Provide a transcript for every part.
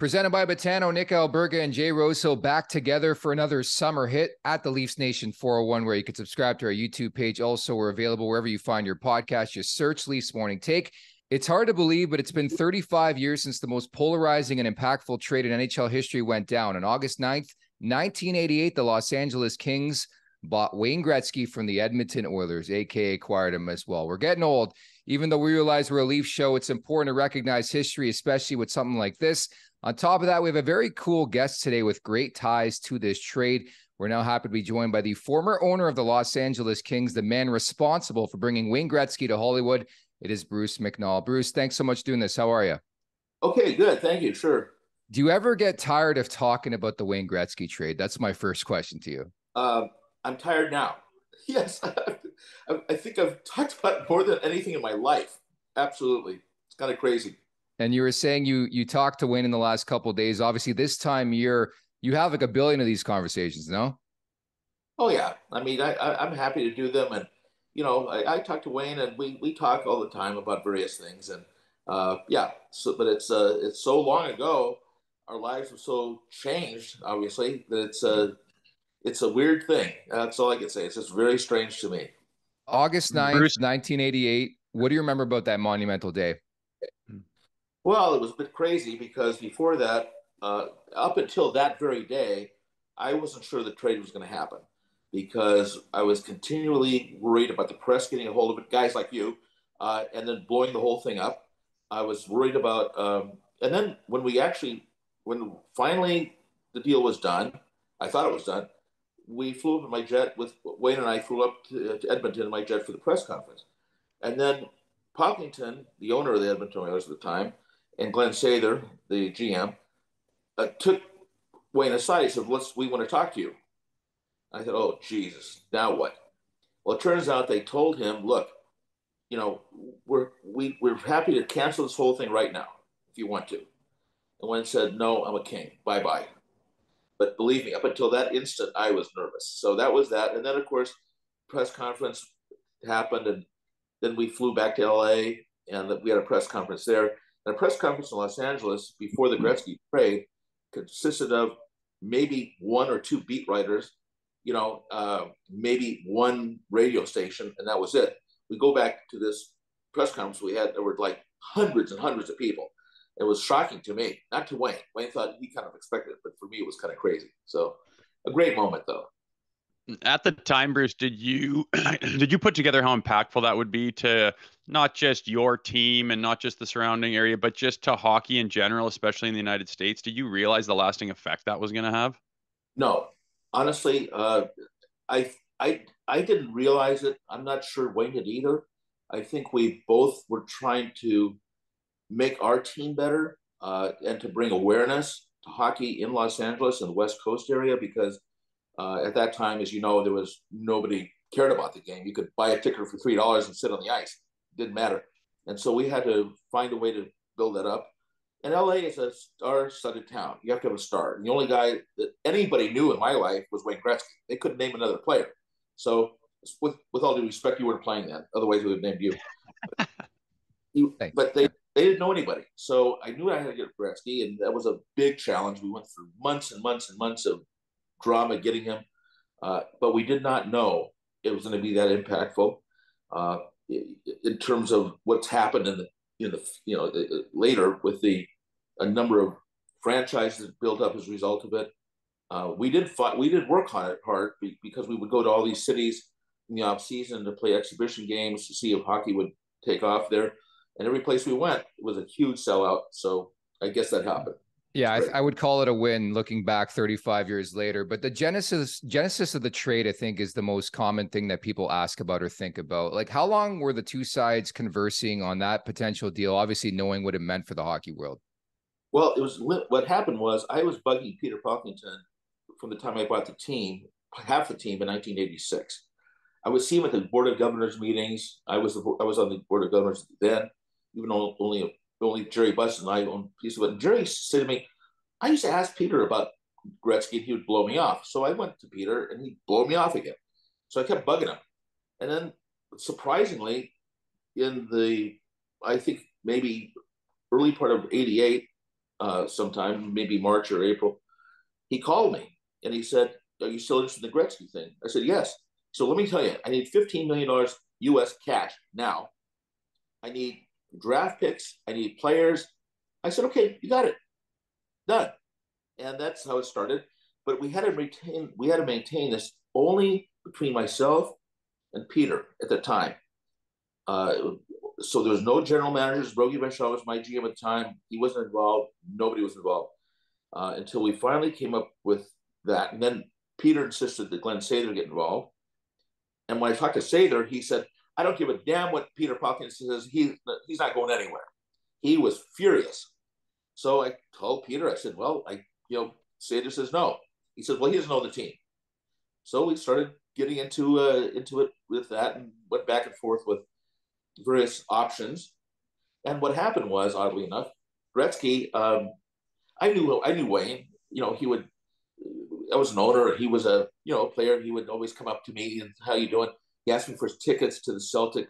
Presented by Botano, Nick Alberga, and Jay Rosehill back together for another summer hit at the Leafs Nation 401, where you can subscribe to our YouTube page. Also, we're available wherever you find your podcast. Just search Leafs Morning Take. It's hard to believe, but it's been 35 years since the most polarizing and impactful trade in NHL history went down. On August 9th, 1988, the Los Angeles Kings bought Wayne Gretzky from the Edmonton Oilers, a.k.a. acquired him as well. We're getting old. Even though we realize we're a Leafs show, it's important to recognize history, especially with something like this. On top of that, we have a very cool guest today with great ties to this trade. We're now happy to be joined by the former owner of the Los Angeles Kings, the man responsible for bringing Wayne Gretzky to Hollywood. It is Bruce McNall. Bruce, thanks so much for doing this. How are you? Okay, good. Thank you. Sure. Do you ever get tired of talking about the Wayne Gretzky trade? That's my first question to you. I'm tired now. Yes, I think I've talked about it more than anything in my life. Absolutely. It's kind of crazy. And you were saying you talked to Wayne in the last couple of days. Obviously, this time you have like a billion of these conversations, no? Oh yeah. I mean, I'm happy to do them, and I talk to Wayne, and we talk all the time about various things, and yeah. So, but it's so long ago. Our lives have so changed, obviously, that it's a weird thing. That's all I can say. It's just very strange to me. August 9th, Bruce, 1988. What do you remember about that monumental day? Well, it was a bit crazy because before that, up until that very day, I wasn't sure the trade was going to happen because I was continually worried about the press getting a hold of it, guys like you, and then blowing the whole thing up. I was worried about, and then when finally the deal was done, I thought it was done. We flew up in my jet with Wayne, and I flew up to Edmonton in my jet for the press conference. And then Pocklington, the owner of the Edmonton Oilers at the time, and Glenn Sather, the GM, took Wayne aside and said, we want to talk to you. I thought, oh, Jesus, now what? Well, it turns out they told him, look, we're happy to cancel this whole thing right now if you want to. And Wayne said, no, I'm a king. Bye-bye. But believe me, up until that instant, I was nervous. So that was that. And then, of course, press conference happened, and then we flew back to LA, and we had a press conference there. And a press conference in Los Angeles before the Gretzky trade consisted of maybe one or two beat writers, maybe one radio station, and that was it. We go back to this press conference we had, there were like hundreds and hundreds of people. It was shocking to me, not to Wayne. Wayne thought he kind of expected it, but for me, it was kind of crazy. So a great moment, though. at the time, Bruce, did you put together how impactful that would be to not just your team and not just the surrounding area, but just to hockey in general, especially in the United States? Did you realize the lasting effect that was going to have? No, honestly, I didn't realize it. I'm not sure Wayne did either. I think we both were trying to make our team better and to bring awareness to hockey in Los Angeles and the West Coast area because at that time, as you know, there was nobody cared about the game. You could buy a ticket for $3 and sit on the ice. It didn't matter. And so we had to find a way to build that up. And LA is a star-studded town. You have to have a star. And the only guy that anybody knew in my life was Wayne Gretzky. They couldn't name another player. So with all due respect, you weren't playing then. Otherwise, we would have named you. But they didn't know anybody. So I knew I had to get Gretzky, and that was a big challenge. We went through months and months and months of drama getting him. But we did not know it was going to be that impactful in terms of what's happened later with a number of franchises that built up as a result of it. We did work on it hard because we would go to all these cities in the off season to play exhibition games to see if hockey would take off there. And every place we went was a huge sellout. So I guess that happened. Yeah, I would call it a win looking back 35 years later. But the genesis of the trade, I think, is the most common thing that people ask about or think about. Like, how long were the two sides conversing on that potential deal, obviously knowing what it meant for the hockey world? Well, what happened was I was bugging Peter Pocklington from the time I bought the team, half the team in 1986. I would see him at the Board of Governors meetings. I was on the Board of Governors then, even though only Jerry Buss and I owned a piece of it. And Jerry said to me, I used to ask Peter about Gretzky and he would blow me off. So I went to Peter and he'd blow me off again. So I kept bugging him. And then surprisingly, I think maybe early part of 88, sometime, maybe March or April. He called me and he said, "Are you still interested in the Gretzky thing?" I said, "Yes." So let me tell you, I need $15 million US cash now. I need draft picks. I need players. I said, "Okay, you got it. Done." And that's how it started. But we had to maintain this only between myself and Peter at the time. So there was no general managers. Rogie Vachon was my GM at the time. He wasn't involved. Nobody was involved until we finally came up with that. And then Peter insisted that Glenn Sather get involved. And when I talked to Sather, he said, "I don't give a damn what Peter Pawkins says. He's not going anywhere." He was furious. So I told Peter, I said, "Well, Sather says no." He said, "Well, he doesn't know the team." So we started getting into it with that and went back and forth with various options. And what happened was, oddly enough, Gretzky, I knew Wayne. I was an owner, and he was a player. He would always come up to me and, "How you doing?" He asked me for tickets to the Celtic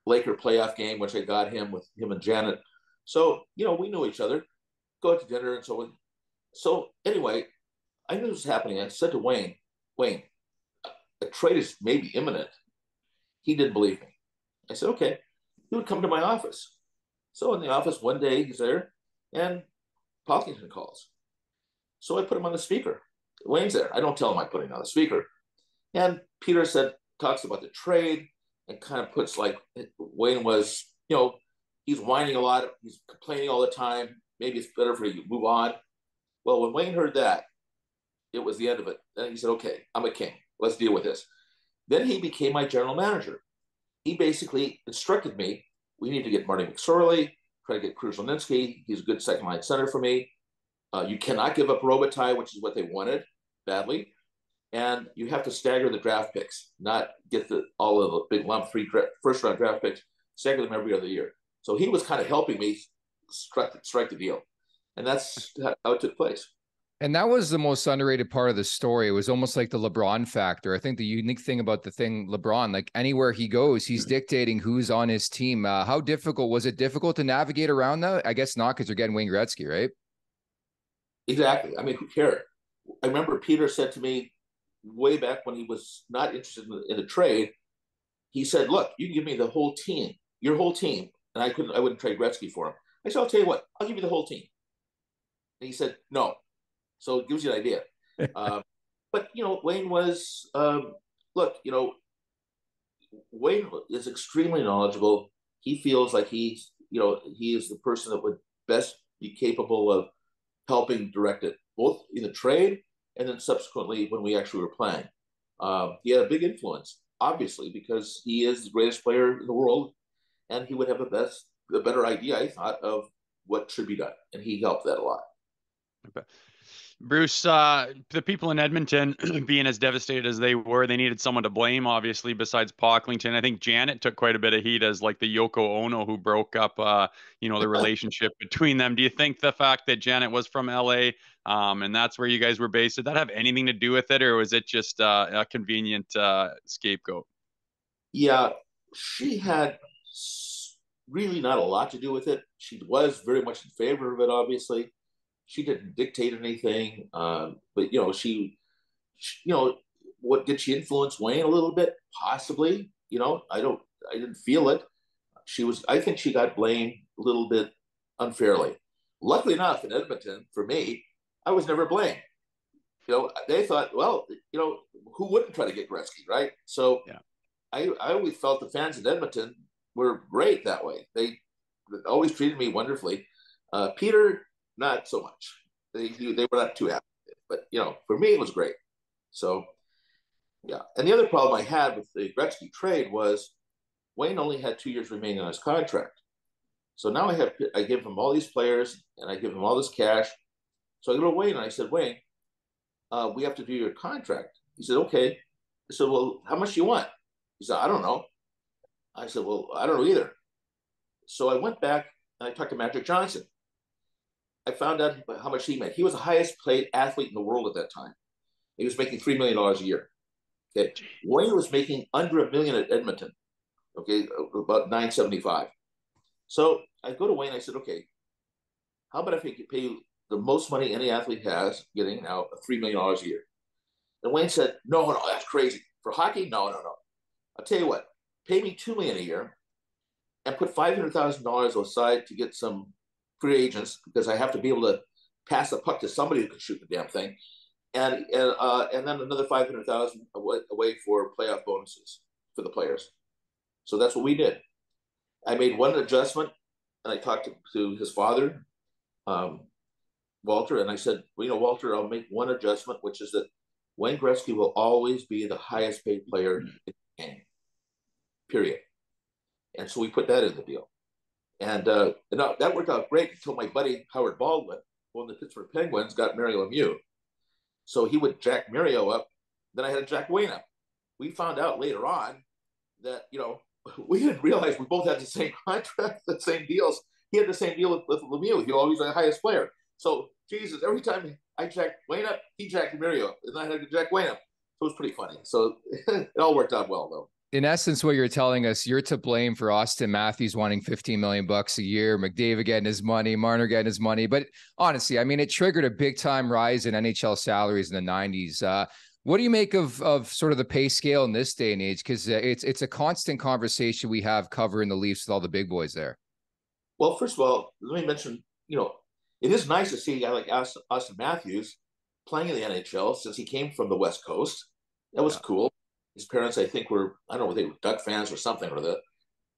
Laker playoff game, which I got him with him and Janet. So we knew each other, go out to dinner and so on. So anyway, I knew this was happening. I said to Wayne, "A trade is maybe imminent." He didn't believe me. I said, "Okay." He would come to my office. So in the office one day, he's there, and Pocklington calls. So I put him on the speaker. Wayne's there. I don't tell him I put him on the speaker. And Peter talks about the trade and kind of puts like Wayne was, he's whining a lot. He's complaining all the time. Maybe it's better for you to move on. Well, when Wayne heard that, it was the end of it. Then he said, "Okay, I'm a king. Let's deal with this." Then he became my general manager. He basically instructed me, "We need to get Marty McSorley, try to get Krushelnyski. He's a good second line center for me. You cannot give up Robitaille, which is what they wanted badly. And you have to stagger the draft picks, not get all of the big lump first round draft picks, stagger them every other year." So he was kind of helping me strike the deal. And that's how it took place. And that was the most underrated part of the story. It was almost like the LeBron factor. I think the unique thing about LeBron, like anywhere he goes, he's dictating who's on his team. How difficult was it? Difficult to navigate around that? I guess not, because you're getting Wayne Gretzky, right? Exactly. I mean, who cared? I remember Peter said to me way back when he was not interested in the trade, he said, "Look, you can give me the whole team, your whole team." And I wouldn't trade Gretzky for him. I said, "I'll tell you what, I'll give you the whole team." And he said, "No." So it gives you an idea. But, Wayne was, look, Wayne is extremely knowledgeable. He feels like he is the person that would best be capable of helping direct it, both in the trade and then subsequently when we actually were playing. He had a big influence, obviously, because he is the greatest player in the world, and he would have the better idea, I thought, of what should be done, and he helped that a lot. Okay. Bruce, the people in Edmonton being as devastated as they were, they needed someone to blame, obviously, besides Pocklington. I think Janet took quite a bit of heat as like the Yoko Ono who broke up, the relationship between them. Do you think the fact that Janet was from LA, and that's where you guys were based, did that have anything to do with it, or was it just a convenient scapegoat? Yeah, she had really not a lot to do with it. She was very much in favor of it, obviously. She didn't dictate anything, but what did she influence Wayne a little bit? Possibly. I didn't feel it. I think she got blamed a little bit unfairly. Luckily enough, in Edmonton, for me, I was never blamed. They thought, well, who wouldn't try to get Gretzky, right? So yeah. I always felt the fans in Edmonton were great that way. They always treated me wonderfully. Peter, not so much. They were not too happy, but for me it was great. So yeah. And the other problem I had with the Gretzky trade was Wayne only had 2 years remaining on his contract. So now I give him all these players and I give him all this cash. So I go to Wayne and I said, "Wayne, we have to do your contract." He said, "Okay." I said, "Well, how much do you want?" He said, "I don't know." I said, "Well, I don't know either." So I went back and I talked to Magic Johnson. I found out how much he made. He was the highest paid athlete in the world at that time. He was making $3 million a year. Okay. Wayne was making under $1 million at Edmonton. Okay. About $975. So I go to Wayne. I said, "Okay, how about if I could pay you the most money any athlete has getting now, $3 million a year? And Wayne said, no, that's crazy. For hockey, no. I'll tell you what, pay me $2 million a year and put $500,000 aside to get some free agents, because I have to be able to pass the puck to somebody who can shoot the damn thing. And then another $500,000 away for playoff bonuses for the players. So that's what we did. I made one adjustment, and I talked to his father, Walter, and I said, well, Walter, I'll make one adjustment, which is that Wayne Gretzky will always be the highest paid player in the game, period. And so we put that in the deal. And that worked out great until my buddy Howard Baldwin, who owned the Pittsburgh Penguins, got Mario Lemieux. So he would jack Mario up. Then I had to jack Wayne up. We found out later on that, we didn't realize we both had the same contract, the same deals. He had the same deal with Lemieux. He always was the highest player. So, Jesus, every time I jacked Wayne up, he jacked Mario up. And I had to jack Wayne up. So it was pretty funny. So it all worked out well, though. In essence, what you're telling us, you're to blame for Austin Matthews wanting $15 million a year, McDavid getting his money, Marner getting his money. But honestly, I mean, it triggered a big time rise in NHL salaries in the 90s. What do you make of sort of the pay scale in this day and age? Because it's a constant conversation we have covering the Leafs with all the big boys there. Well, first of all, let me mention, it is nice to see a guy like Austin Matthews playing in the NHL since he came from the West Coast. That was cool. His parents, I think, I don't know, they were Duck fans or something or that,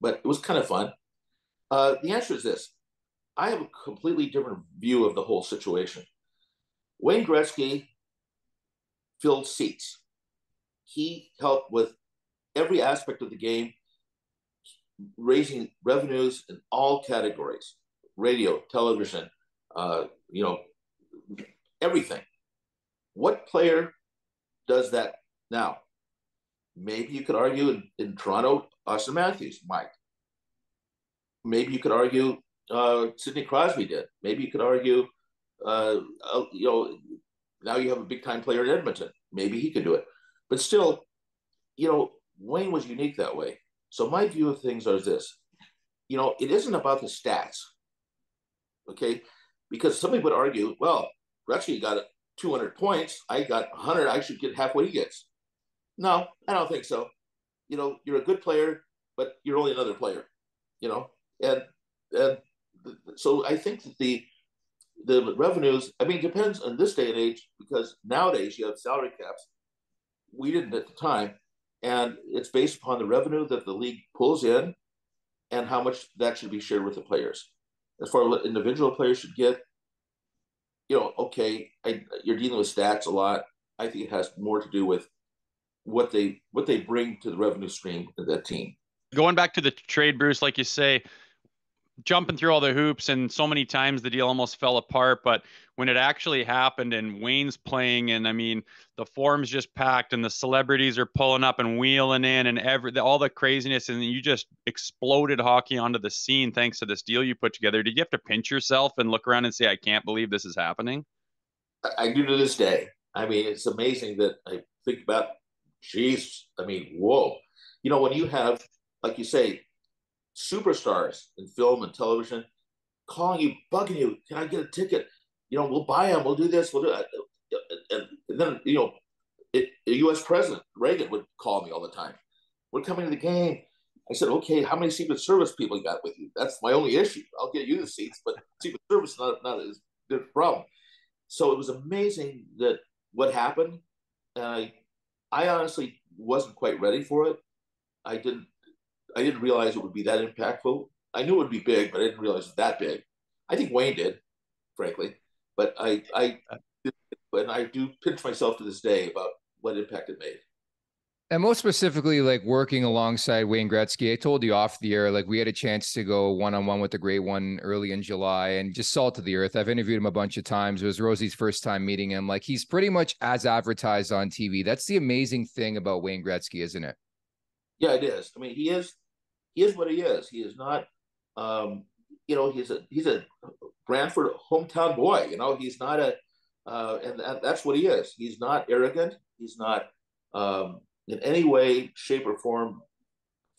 but it was kind of fun. The answer is this. I have a completely different view of the whole situation. Wayne Gretzky filled seats. He helped with every aspect of the game, raising revenues in all categories, radio, television, everything. What player does that now? Maybe you could argue in Toronto, Austin Matthews might. Maybe you could argue Sidney Crosby did. Maybe you could argue, now you have a big time player in Edmonton. Maybe he could do it. But still, Wayne was unique that way. So my view of things is this. It isn't about the stats, okay? Because somebody would argue, well, Gretzky got 200 points. I got 100. I should get half what he gets. No, I don't think so. You're a good player, but you're only another player, and so I think that the revenues, it depends on this day and age, because nowadays you have salary caps. We didn't at the time. And it's based upon the revenue that the league pulls in and how much that should be shared with the players. As far as what individual players should get, okay, you're dealing with stats a lot. I think it has more to do with what they bring to the revenue stream of that team. Going back to the trade, Bruce, like you say, jumping through all the hoops, and so many times the deal almost fell apart. But when it actually happened and Wayne's playing, and the form's just packed and the celebrities are pulling up and wheeling in and all the craziness, and you just exploded hockey onto the scene thanks to this deal you put together. Did you have to pinch yourself and look around and say, I can't believe this is happening? I do to this day. It's amazing that I think about, geez, whoa. When you have, like you say, superstars in film and television calling you, bugging you, can I get a ticket? We'll buy them, we'll do this, we'll do that. And then, the U.S. President Reagan would call me all the time. We're coming to the game. I said, okay, how many Secret Service people you got with you? That's my only issue. I'll get you the seats, but Secret Service is not as good a problem. So it was amazing that what happened. And I honestly wasn't quite ready for it. I didn't realize it would be that impactful. I knew it would be big, but I didn't realize it was that big. I think Wayne did, frankly. But I do pinch myself to this day about what impact it made. And most specifically, like working alongside Wayne Gretzky, I told you off the air, like we had a chance to go one-on-one with the Great One early in July, and just salt of the earth. I've interviewed him a bunch of times. It was Rosie's first time meeting him. Like he's pretty much as advertised on TV. That's the amazing thing about Wayne Gretzky, isn't it? Yeah, it is. He is what he is. He is not, he's a Brantford hometown boy. He's not and that's what he is. He's not arrogant. He's not in any way, shape, or form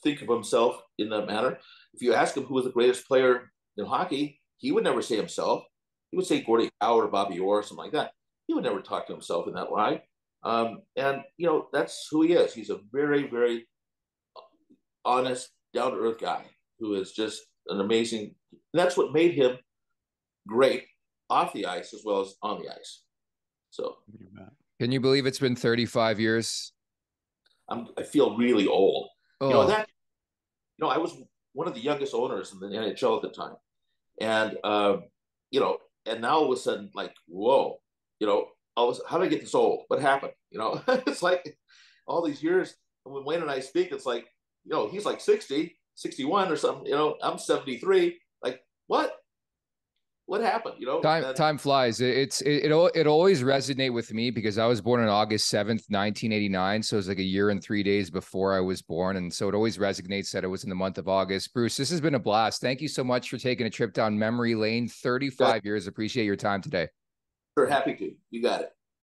think of himself in that manner. If you ask him who was the greatest player in hockey, he would never say himself. he would say Gordie Howe or Bobby Orr or something like that. He would never talk to himself in that line. And that's who he is. He's a very, very honest, down to earth guy who is just an amazing. That's what made him great off the ice as well as on the ice. So, can you believe it's been 35 years? I feel really old. Oh. I was one of the youngest owners in the NHL at the time, and and now all of a sudden, like, whoa, how did I get this old? What happened? It's like all these years. When Wayne and I speak, it's like, he's like 60, 61 or something. I'm 73. Like, what? What happened? Time flies. It always resonate with me because I was born on August 7th, 1989. So it was like a year and 3 days before I was born. And so it always resonates that it was in the month of August. Bruce, this has been a blast. Thank you so much for taking a trip down memory lane. 35 years. Appreciate your time today. Sure. Happy to. You got it.